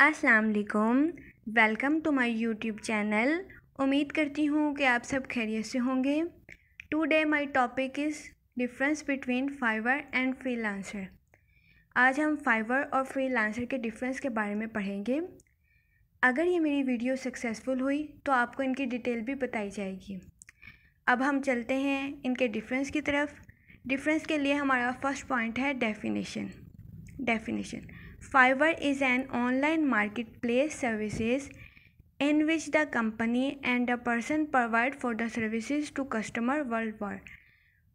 अस्सलाम वालेकुम। Welcome to my YouTube channel. उम्मीद करती हूँ कि आप सब खैरियत से होंगे। Today my topic is difference between Fiverr and Freelancer. आज हम फाइवर और फ्रीलांसर के डिफरेंस के बारे में पढ़ेंगे। अगर ये मेरी वीडियो सक्सेसफुल हुई तो आपको इनकी डिटेल भी बताई जाएगी। अब हम चलते हैं इनके डिफरेंस की तरफ। डिफरेंस के लिए हमारा फर्स्ट पॉइंट है definition. Fiverr is an online marketplace services in which the company and the person provide for the services to customer worldwide।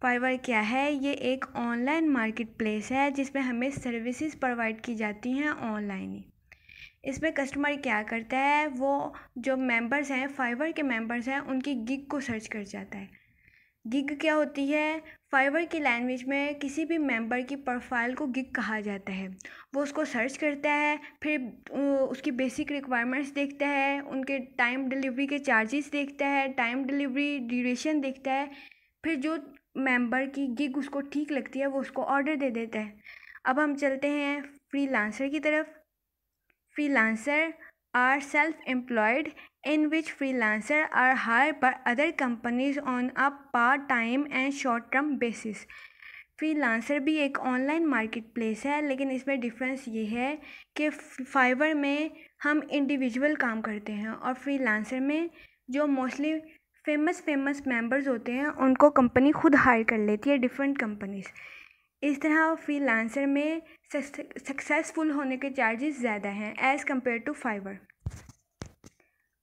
Fiverr क्या है? ये एक ऑनलाइन मार्केट प्लेस है जिसमें हमें सर्विसेज प्रोवाइड की जाती हैं ऑनलाइन ही। इसमें कस्टमर क्या करता है, वो जो मेंबर्स हैं, फाइवर के मेंबर्स हैं, उनकी गिग को सर्च कर जाता है। गिग क्या होती है? फाइवर की लैंग्वेज में किसी भी मेंबर की प्रोफाइल को गिग कहा जाता है। वो उसको सर्च करता है, फिर उसकी बेसिक रिक्वायरमेंट्स देखता है, उनके टाइम डिलीवरी के चार्जेस देखता है, टाइम डिलीवरी ड्यूरेशन देखता है। फिर जो मेंबर की गिग उसको ठीक लगती है वो उसको ऑर्डर दे देता है। अब हम चलते हैं फ्रीलांसर की तरफ। Freelancer are self-employed in which freelancers are hired by other companies on a part-time and short-term basis। Freelancer भी एक ऑनलाइन मार्केट प्लेस है, लेकिन इसमें डिफरेंस ये है कि फाइवर में हम इंडिविजुअल काम करते हैं और फ्रीलांसर में जो मोस्टली फेमस मेंबर्स होते हैं उनको कंपनी खुद हायर कर लेती है, डिफरेंट कंपनीज। इस तरह फ्रीलांसर में सक्सेसफुल होने के चार्जेस ज़्यादा हैं एज़ कम्पेयर टू फाइवर।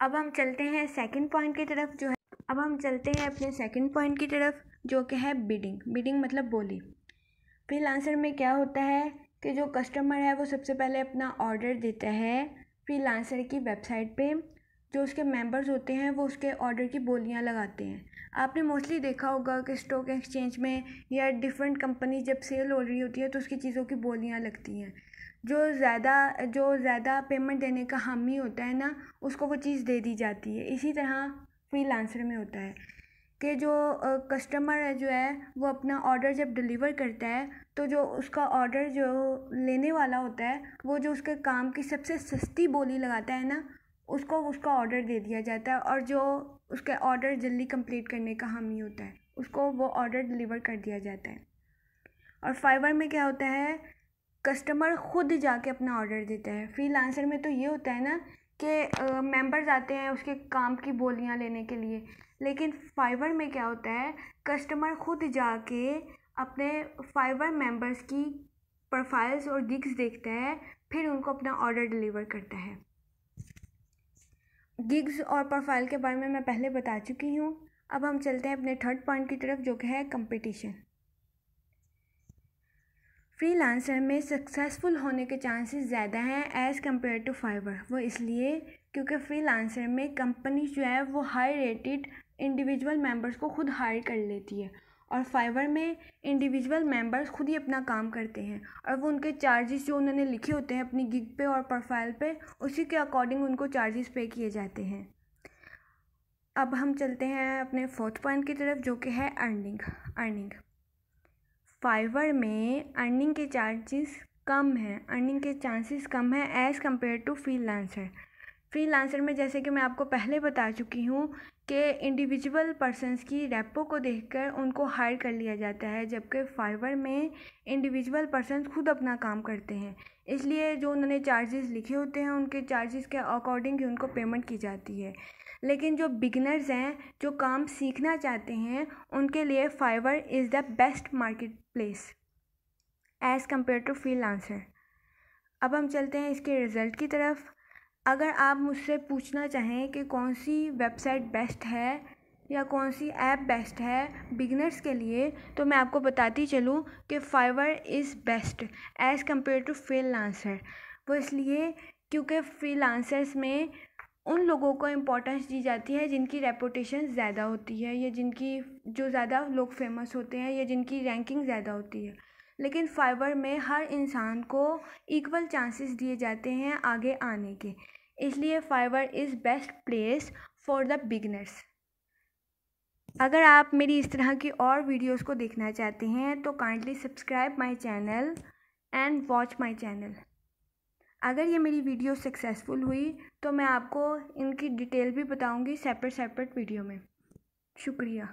अब हम चलते हैं सेकंड पॉइंट की तरफ अपने सेकंड पॉइंट की तरफ, जो कि है बिडिंग मतलब बोली। फ्रीलांसर में क्या होता है कि जो कस्टमर है वो सबसे पहले अपना ऑर्डर देता है फ्रीलांसर की वेबसाइट पे। जो उसके मेंबर्स होते हैं वो उसके ऑर्डर की बोलियां लगाते हैं। आपने मोस्टली देखा होगा कि स्टॉक एक्सचेंज में या डिफरेंट कंपनी जब सेल हो रही होती है तो उसकी चीज़ों की बोलियां लगती हैं। जो ज़्यादा पेमेंट देने का हामी होता है ना, उसको वो चीज़ दे दी जाती है। इसी तरह फ्रीलांसर में होता है कि जो कस्टमर जो है वो अपना ऑर्डर जब डिलीवर करता है तो जो उसका ऑर्डर जो लेने वाला होता है वो जो उसके काम की सबसे सस्ती बोली लगाता है ना, उसको उसका ऑर्डर दे दिया जाता है। और जो उसका ऑर्डर जल्दी कंप्लीट करने का हामी होता है उसको वो ऑर्डर डिलीवर कर दिया जाता है। और फाइवर में क्या होता है, कस्टमर खुद जाके अपना ऑर्डर देता है। फ्रीलांसर में तो ये होता है ना कि मेंबर्स आते हैं उसके काम की बोलियां लेने के लिए, लेकिन फाइवर में क्या होता है, कस्टमर खुद जाके अपने फाइवर मेंबर्स की प्रोफाइल्स और गिग्स देखता है, फिर उनको अपना ऑर्डर डिलीवर करता है। गिग्स और प्रोफाइल के बारे में मैं पहले बता चुकी हूँ। अब हम चलते हैं अपने थर्ड पॉइंट की तरफ, जो कि है कंपटीशन। फ्रीलांसर में सक्सेसफुल होने के चांसेस ज़्यादा हैं एज़ कम्पेयर टू फाइवर। वो इसलिए क्योंकि फ्रीलांसर में कंपनी जो है वो हाई रेटेड इंडिविजुअल मेंबर्स को खुद हायर कर लेती है, और फाइवर में इंडिविजुअल मेंबर्स खुद ही अपना काम करते हैं और वो उनके चार्जेस जो उन्होंने लिखे होते हैं अपनी गिग पे और प्रोफाइल पे, उसी के अकॉर्डिंग उनको चार्जेस पे किए जाते हैं। अब हम चलते हैं अपने फोर्थ पॉइंट की तरफ, जो कि है अर्निंग। फाइवर में अर्निंग के चांसेस कम हैं एज़ कम्पेयर टू फ्रीलांसर में जैसे कि मैं आपको पहले बता चुकी हूँ कि इंडिविजुअल पर्सन्स की रेपो को देखकर उनको हायर कर लिया जाता है, जबकि फाइवर में इंडिविजुअल पर्सन्स खुद अपना काम करते हैं। इसलिए जो उन्होंने चार्जेस लिखे होते हैं उनके चार्जेस के अकॉर्डिंग ही उनको पेमेंट की जाती है। लेकिन जो बिगिनर्स हैं, जो काम सीखना चाहते हैं, उनके लिए Fiverr is the best market place as compare to Freelancer. अब हम चलते हैं इसके रिज़ल्ट की तरफ। अगर आप मुझसे पूछना चाहें कि कौन सी वेबसाइट बेस्ट है या कौन सी ऐप बेस्ट है बिगिनर्स के लिए, तो मैं आपको बताती चलूँ कि Fiverr is best as compare to Freelancer. वो इसलिए क्योंकि फ्रीलांसर्स में उन लोगों को इम्पोर्टेंस दी जाती है जिनकी रेपुटेशन ज़्यादा होती है, या जो ज़्यादा लोग फेमस होते हैं, या जिनकी रैंकिंग ज़्यादा होती है। लेकिन फाइवर में हर इंसान को इक्वल चांसेस दिए जाते हैं आगे आने के, इसलिए Fiverr is best place for the beginners. अगर आप मेरी इस तरह की और वीडियोस को देखना चाहते हैं तो kindly subscribe my channel and watch my channel. अगर ये मेरी वीडियो सक्सेसफुल हुई तो मैं आपको इनकी डिटेल भी बताऊंगी सेपरेट वीडियो में। शुक्रिया।